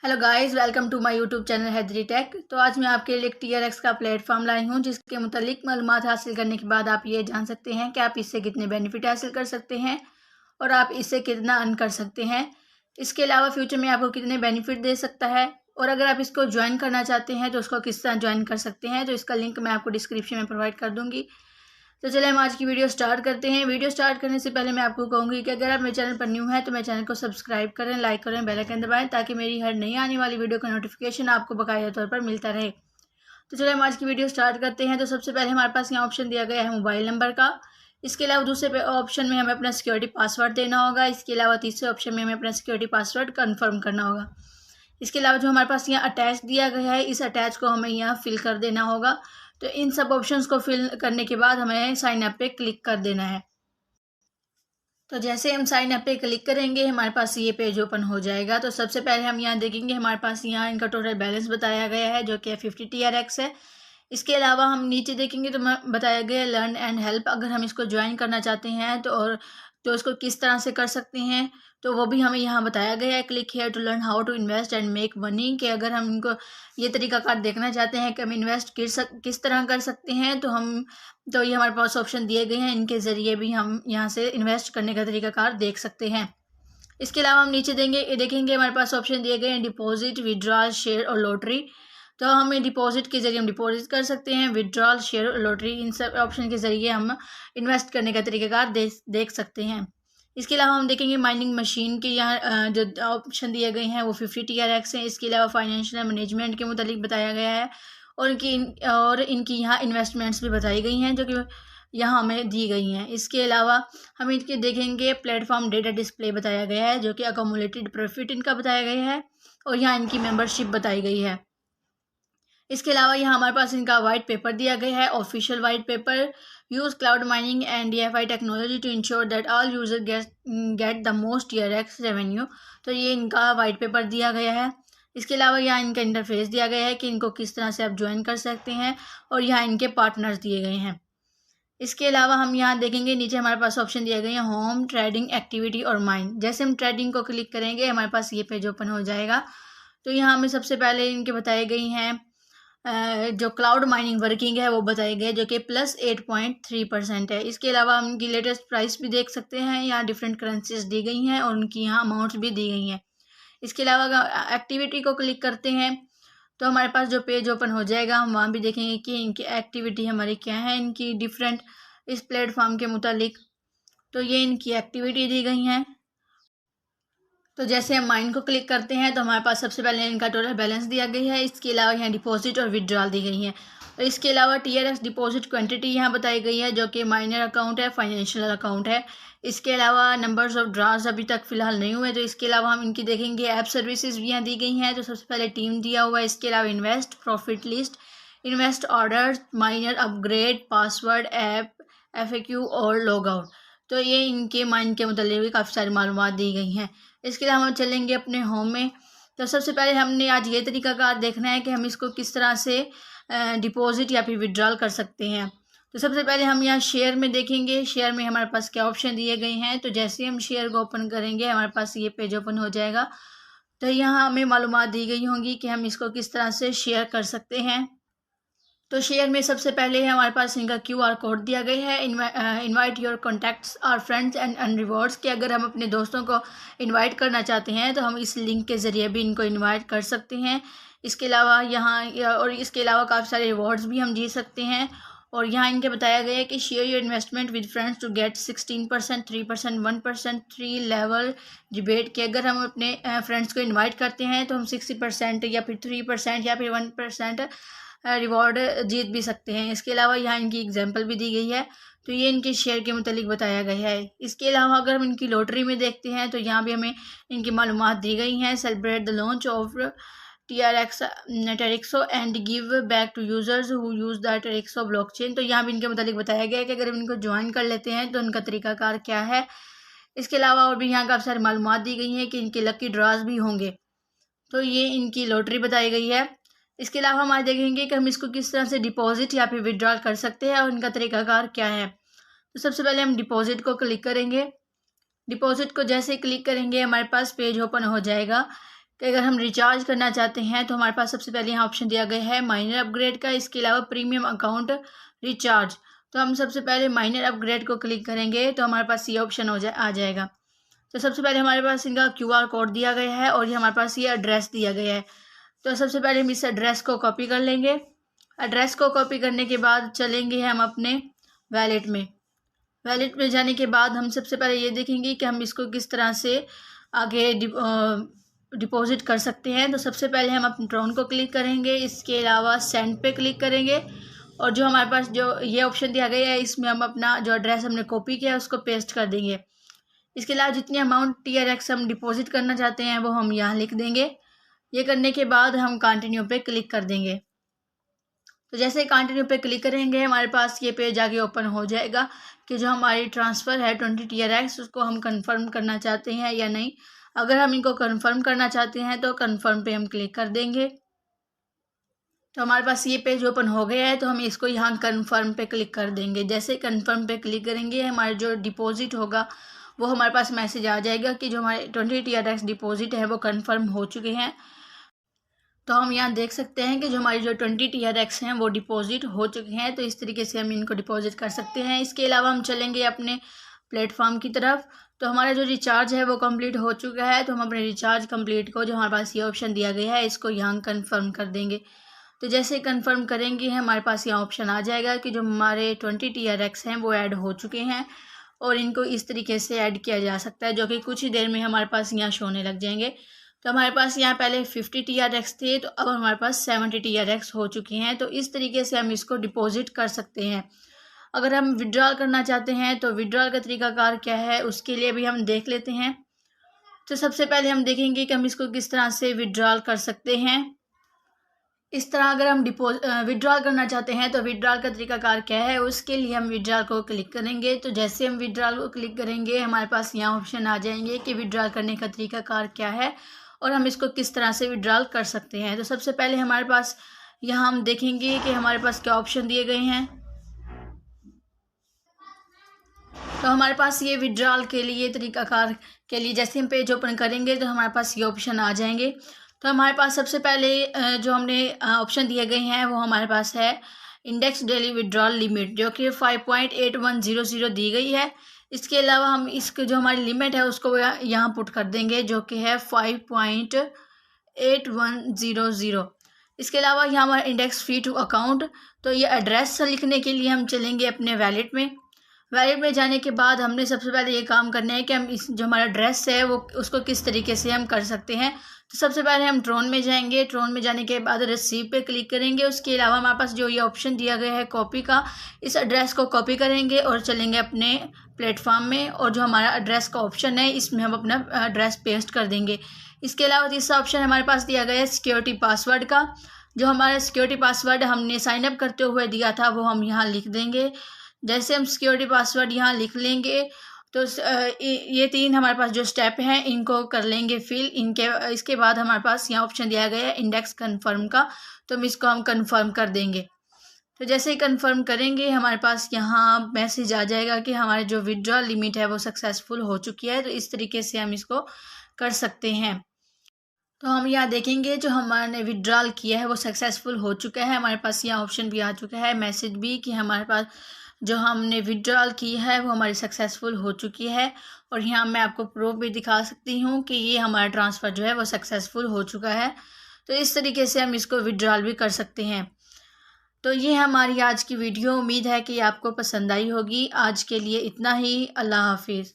Hello guys, welcome to my YouTube channel Haidari tech. तो आज मैं आपके लिए TRX का प्लेटफॉर्म लाई हूं, जिसके मुतालिक मालूमात हासिल करने के बाद आप ये जान सकते हैं कि आप इससे कितने बेनिफिट हासिल कर सकते हैं और आप इससे कितना अर्न कर सकते हैं। इसके अलावा फ्यूचर में आपको कितने बेनिफिट दे सकता है, और अगर आप इसको ज्वाइन करना चाहते हैं तो उसको किस तरह ज्वाइन कर सकते हैं। तो इसका लिंक मैं आपको डिस्क्रिप्शन में प्रोवाइड कर दूँगी। तो चलिए हम आज की वीडियो स्टार्ट करते हैं। वीडियो स्टार्ट करने से पहले मैं आपको कहूँगी कि अगर आप मेरे चैनल पर न्यू हैं तो मेरे चैनल को सब्सक्राइब करें, लाइक करें, बेल आइकन दबाएं, ताकि मेरी हर नई आने वाली वीडियो का नोटिफिकेशन आपको बाकायदा तौर पर मिलता रहे। तो चलिए हम आज की वीडियो स्टार्ट करते हैं। तो सबसे पहले हमारे पास यहाँ ऑप्शन दिया गया है मोबाइल नंबर का। इसके अलावा दूसरे ऑप्शन में हमें अपना सिक्योरिटी पासवर्ड देना होगा। इसके अलावा तीसरे ऑप्शन में हमें अपना सिक्योरिटी पासवर्ड कन्फर्म करना होगा। इसके अलावा जो हमारे पास यहाँ अटैच दिया गया है, इस अटैच को हमें यहाँ फिल कर देना होगा। तो इन सब ऑप्शंस को फिल करने के बाद हमें साइन अप पे क्लिक कर देना है। तो जैसे हम साइन अप पे क्लिक करेंगे, हमारे पास ये पेज ओपन हो जाएगा। तो सबसे पहले हम यहाँ देखेंगे, हमारे पास यहाँ इनका टोटल बैलेंस बताया गया है, जो कि 50 TRX है। इसके अलावा हम नीचे देखेंगे तो बताया गया है लर्न एंड हेल्प। अगर हम इसको ज्वाइन करना चाहते हैं तो इसको किस तरह से कर सकते हैं, तो वो भी हमें यहाँ बताया गया है। Click here to learn how to invest and make money. कि अगर हम इनको ये तरीकाकार देखना चाहते हैं कि हम इन्वेस्ट किस तरह कर सकते हैं, तो ये हमारे पास ऑप्शन दिए गए हैं। इनके ज़रिए भी हम यहाँ से इन्वेस्ट करने का तरीकाकार देख सकते हैं। इसके अलावा हम नीचे देखेंगे हमारे पास ऑप्शन दिए गए हैं डिपॉजिट, विड्रॉल, शेयर और लॉटरी। तो हमें डिपॉजिट के ज़रिए हम डिपॉजिट कर सकते हैं, विड्रॉल, शेयर और लॉटरी, इन सब ऑप्शन के ज़रिए हम इन्वेस्ट करने का तरीकाकार देख सकते हैं। इसके अलावा हम देखेंगे माइनिंग मशीन के यहाँ जो ऑप्शन दिए गए हैं वो 50 TRX हैं। इसके अलावा फाइनेंशियल मैनेजमेंट के मुतालिक बताया गया है, और इनकी यहाँ इन्वेस्टमेंट्स भी बताई गई हैं, जो कि यहाँ हमें दी गई हैं। इसके अलावा हम इनके देखेंगे प्लेटफॉर्म डेटा डिस्प्ले बताया गया है, जो कि अकोमुलेटेड प्रॉफिट इनका बताया गया है, और यहाँ इनकी मेंबरशिप बताई गई है। इसके अलावा यहाँ हमारे पास इनका वाइट पेपर दिया गया है, official white paper, use cloud mining and DeFi technology to ensure that all user get the most TRX revenue. तो ये इनका वाइट पेपर दिया गया है। इसके अलावा यहाँ इनका इंटरफेस दिया गया है कि इनको किस तरह से आप ज्वाइन कर सकते हैं, और यहाँ इनके पार्टनर्स दिए गए हैं। इसके अलावा हम यहाँ देखेंगे नीचे हमारे पास ऑप्शन दिए गए हैं होम, ट्रेडिंग, एक्टिविटी और माइन। जैसे हम ट्रेडिंग को क्लिक करेंगे, हमारे पास ये पेज ओपन हो जाएगा। तो यहाँ हमें सबसे पहले इनके बताए गई हैं जो क्लाउड माइनिंग वर्किंग है वो बताई गई है, जो कि +8.3% है। इसके अलावा हम इनकी लेटेस्ट प्राइस भी देख सकते हैं। यहाँ डिफरेंट करेंसीज दी गई हैं और उनकी यहाँ अमाउंट्स भी दी गई हैं। इसके अलावा अगर एक्टिविटी को क्लिक करते हैं तो हमारे पास जो पेज ओपन हो जाएगा, हम वहाँ भी देखेंगे कि इनकी एक्टिविटी हमारी क्या है, इनकी डिफरेंट इस प्लेटफॉर्म के मुतालिक। तो ये इनकी एक्टिविटी दी गई हैं। तो जैसे हम माइन को क्लिक करते हैं तो हमारे पास सबसे पहले इनका टोटल बैलेंस दिया गया है। इसके अलावा यहाँ डिपॉजिट और विड्रॉल दी गई हैं। और इसके अलावा TRX डिपॉजिट क्वांटिटी यहाँ बताई गई है, जो कि माइनर अकाउंट है, फाइनेंशियल अकाउंट है। इसके अलावा नंबर्स ऑफ ड्राज अभी तक फिलहाल नहीं हुए। तो इसके अलावा हम इनकी देखेंगे ऐप सर्विसेज भी यहाँ दी गई हैं। तो सबसे पहले टीम दिया हुआ है। इसके अलावा invest, profit list, invest order, minor upgrade, password, app, FAQ और लॉग आउट। तो ये इनके माइन के मुतालिक भी काफ़ी सारी मालूमात दी गई हैं। इसके अलावा हम चलेंगे अपने होम में। तो सबसे पहले हमने आज ये तरीकाकार देखना है कि हम इसको किस तरह से डिपॉजिट या फिर विड्रॉल कर सकते हैं। तो सबसे पहले हम यहाँ शेयर में देखेंगे, शेयर में हमारे पास क्या ऑप्शन दिए गए हैं। तो जैसे हम शेयर को ओपन करेंगे, हमारे पास ये पेज ओपन हो जाएगा। तो यहाँ हमें मालूमात दी गई होंगी कि हम इसको किस तरह से शेयर कर सकते हैं। तो शेयर में सबसे पहले हमारे पास इनका QR कोड दिया गया है, इनवाइट योर कॉन्टैक्ट्स और फ्रेंड्स एंड रिवॉर्ड्स। कि अगर हम अपने दोस्तों को इनवाइट करना चाहते हैं तो हम इस लिंक के ज़रिए भी इनको इनवाइट कर सकते हैं। इसके अलावा इसके अलावा काफ़ी सारे रिवॉर्ड्स भी हम जीत सकते हैं। और यहाँ इनके बताया गया है कि share your investment with friends to get 16%, 3%, 1%, 3 level rebate. कि अगर हम अपने फ्रेंड्स को इन्वाइट करते हैं तो हम 60% या फिर 3% या फिर 1% रिवॉर्ड जीत भी सकते हैं। इसके अलावा यहाँ इनकी एग्जाम्पल भी दी गई है। तो ये इनके शेयर के मुतालिक बताया गया है। इसके अलावा अगर हम इनकी लॉटरी में देखते हैं तो यहाँ भी हमें इनकी मालूमात दी गई हैं। Celebrate the launch of TRXO and give back to users who use the TRXO blockchain. तो यहाँ भी इनके मुतालिक बताया गया है कि अगर हम इनको ज्वाइन कर लेते हैं तो इनका तरीकाकार क्या है। इसके अलावा और भी यहाँ काफ़ी सारी मालूमात दी गई हैं कि इनके लकी ड्राज भी होंगे। तो ये इनकी लॉटरी बताई गई है। इसके अलावा हम आज देखेंगे कि हम इसको किस तरह से डिपॉजिट या फिर विड्रॉल कर सकते हैं और इनका तरीकाकार क्या है। तो सबसे पहले हम डिपॉजिट को क्लिक करेंगे। डिपॉजिट को जैसे क्लिक करेंगे, हमारे पास पेज ओपन हो जाएगा। कि अगर हम रिचार्ज करना चाहते हैं तो हमारे पास सबसे पहले यहाँ ऑप्शन दिया गया है माइनर अपग्रेड का, इसके अलावा प्रीमियम अकाउंट रिचार्ज। तो हम सबसे पहले माइनर अपग्रेड को क्लिक करेंगे तो हमारे पास ये ऑप्शन आ जाएगा। तो सबसे पहले हमारे पास इनका QR कोड दिया गया है और ये हमारे पास ये एड्रेस दिया गया है। तो सबसे पहले हम इस एड्रेस को कॉपी कर लेंगे। एड्रेस को कॉपी करने के बाद चलेंगे हम अपने वैलेट में। वैलेट में जाने के बाद हम सबसे पहले ये देखेंगे कि हम इसको किस तरह से आगे डिपॉजिट कर सकते हैं। तो सबसे पहले हम अपने ट्रोन को क्लिक करेंगे, इसके अलावा सेंड पे क्लिक करेंगे और जो हमारे पास जो ये ऑप्शन दिया गया है इसमें हम अपना जो एड्रेस हमने कॉपी किया है उसको पेस्ट कर देंगे। इसके अलावा जितनी अमाउंट TRX हम डिपॉजिट करना चाहते हैं वो हम यहाँ लिख देंगे। ये करने के बाद हम कंटिन्यू पे क्लिक कर देंगे। तो जैसे कंटिन्यू पे क्लिक करेंगे हमारे पास ये पेज आगे ओपन हो जाएगा कि जो हमारी ट्रांसफ़र है 20 TRX उसको हम कंफर्म करना चाहते हैं या नहीं। अगर हम इनको कंफर्म करना चाहते हैं तो कंफर्म पे हम क्लिक कर देंगे। तो हमारे पास ये पेज ओपन हो गया है, तो हम इसको यहाँ कंफर्म पे क्लिक कर देंगे। जैसे कंफर्म पे क्लिक करेंगे हमारे जो डिपॉजिट होगा वो हमारे पास मैसेज आ जाएगा कि जो हमारे 20 TRX डिपॉजिट है वो कंफर्म हो चुके हैं। तो हम यहाँ देख सकते हैं कि जो हमारी जो 20 TRX हैं वो डिपॉजिट हो चुके हैं। तो इस तरीके से हम इनको डिपॉजिट कर सकते हैं। इसके अलावा हम चलेंगे अपने प्लेटफॉर्म की तरफ। तो हमारा जो रिचार्ज है वो कंप्लीट हो चुका है, तो हम अपने रिचार्ज कंप्लीट को जो हमारे पास ये ऑप्शन दिया गया है इसको यहाँ कंफर्म कर देंगे। तो जैसे कंफर्म करेंगे हमारे पास यहाँ ऑप्शन आ जाएगा कि जो हमारे 20 TRX हैं वो ऐड हो चुके हैं और इनको इस तरीके से ऐड किया जा सकता है, जो कि कुछ ही देर में हमारे पास यहाँ शो होने लग जाएंगे। तो हमारे पास यहाँ पहले 50 TRX थे, तो अब हमारे पास 70 TRX हो चुके हैं। तो इस तरीके से हम इसको डिपॉजिट कर सकते हैं। अगर हम विड्रॉल करना चाहते हैं तो विड्रॉल का तरीकाकार क्या है उसके लिए भी हम देख लेते हैं। तो सबसे पहले हम देखेंगे कि हम इसको किस तरह से विड्रॉल कर सकते हैं। इस तरह अगर हम विड्रॉल करना चाहते हैं तो विड्रॉल का तरीकाकार क्या है उसके लिए हम विड्रॉल को क्लिक करेंगे। तो जैसे हम विड्रॉल को क्लिक करेंगे हमारे पास यहाँ ऑप्शन आ जाएंगे कि विड्रॉल करने का तरीकाकार क्या है और हम इसको किस तरह से विड्रॉल कर सकते हैं। तो सबसे पहले हमारे पास यहाँ हम देखेंगे कि हमारे पास क्या ऑप्शन दिए गए हैं। तो हमारे पास ये विड्रॉल के लिए तरीकाकार के लिए जैसे हम पेज ओपन करेंगे तो हमारे पास ये ऑप्शन आ जाएंगे। तो हमारे पास सबसे पहले जो हमने ऑप्शन दिए गए हैं वो हमारे पास है इंडेक्स डेली विड्रॉल लिमिट, जो कि 5.8100 दी गई है। इसके अलावा हम इसके जो हमारी लिमिट है उसको यहाँ पुट कर देंगे, जो कि है 5.8100। इसके अलावा यहाँ हमारा इंडेक्स फ़ी टू अकाउंट। तो ये एड्रेस लिखने के लिए हम चलेंगे अपने वैलेट में। वैलेट में जाने के बाद हमने सबसे पहले ये काम करना है कि हम इस जो हमारा एड्रेस है वो उसको किस तरीके से हम कर सकते हैं। तो सबसे पहले हम ट्रोन में जाएंगे। ट्रोन में जाने के बाद रिसीव पे क्लिक करेंगे। उसके अलावा हमारे पास जो ये ऑप्शन दिया गया है कॉपी का, इस एड्रेस को कॉपी करेंगे और चलेंगे अपने प्लेटफॉर्म में और जो हमारा एड्रेस का ऑप्शन है इसमें हम अपना एड्रेस पेस्ट कर देंगे। इसके अलावा तीसरा ऑप्शन हमारे पास दिया गया है सिक्योरिटी पासवर्ड का। जो हमारा सिक्योरिटी पासवर्ड हमने साइनअप करते हुए दिया था वो हम यहाँ लिख देंगे। जैसे हम सिक्योरिटी पासवर्ड यहाँ लिख लेंगे तो ये 3 हमारे पास जो स्टेप हैं इनको कर लेंगे फिल। इसके बाद हमारे पास यहाँ ऑप्शन दिया गया है इंडेक्स कन्फर्म का, तो हम इसको हम कन्फर्म कर देंगे। तो जैसे ही कन्फर्म करेंगे हमारे पास यहाँ मैसेज आ जाएगा कि हमारे जो विड्रॉल लिमिट है वो सक्सेसफुल हो चुकी है। तो इस तरीके से हम इसको कर सकते हैं। तो हम यहाँ देखेंगे जो हमने विड्रॉल किया है वो सक्सेसफुल हो चुका है। हमारे पास यहाँ ऑप्शन भी आ चुका है, मैसेज भी, कि हमारे पास जो हमने विड्रॉल की है वो हमारी सक्सेसफुल हो चुकी है। और यहाँ मैं आपको प्रूफ भी दिखा सकती हूँ कि ये हमारा ट्रांसफ़र जो है वो सक्सेसफुल हो चुका है। तो इस तरीके से हम इसको विड्रॉल भी कर सकते हैं। तो ये हमारी आज की वीडियो। उम्मीद है कि आपको पसंद आई होगी। आज के लिए इतना ही। अल्लाह हाफिज़।